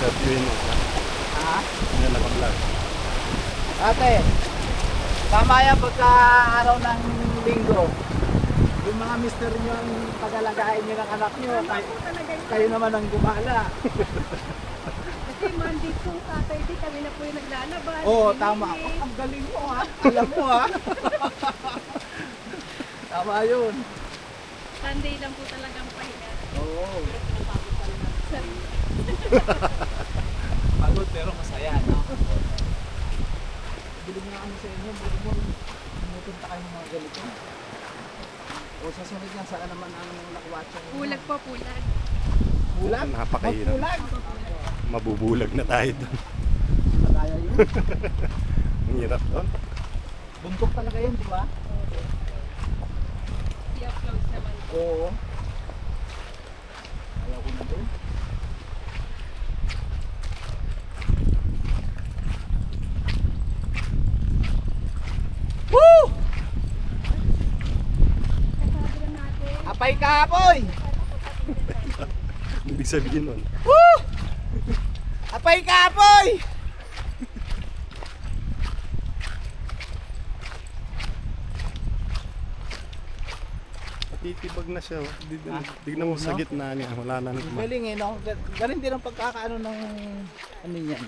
Interviewin mo siya. Ha? Yan, naka-vlog. Ate, tama yan pagka araw ng linggo. Yung mga mister nyo ang pag-alagain nyo ng anak nyo, kayo naman ang gumala. Kasi Monday to Saturday kami na po yung naglalabas. Oo, tama. Ang galing mo ha. Alam mo ha. Tama yun. Sunday lang po talagang pahinga. Oo. Sarili. Pagod pero masaya, no? Bilib nga kami sa inyo, bilib mo. Pumupunta kayo ng mga ganito. O sa sunod nga, saan naman ang nakuwatsa nyo? Pulag po, pulag. Bulag? Napakahirap. Bulag? Mabubulag na tayo doon. Madaya yun. Ang hirap doon. Bundok talaga yun, di ba? I-upload naman. Oo. Ayaw ko na doon. Woo! Kasabi lang natin. Apay kapoy! Ibig sabihin nun. Woo! Apay kapoy! Titibag na siya. Oh. Ah, Tignan mo oo, sa no? gitna niya. Wala na naman. Galing eh, no? Galing din ang pagkakaano ng ano yan.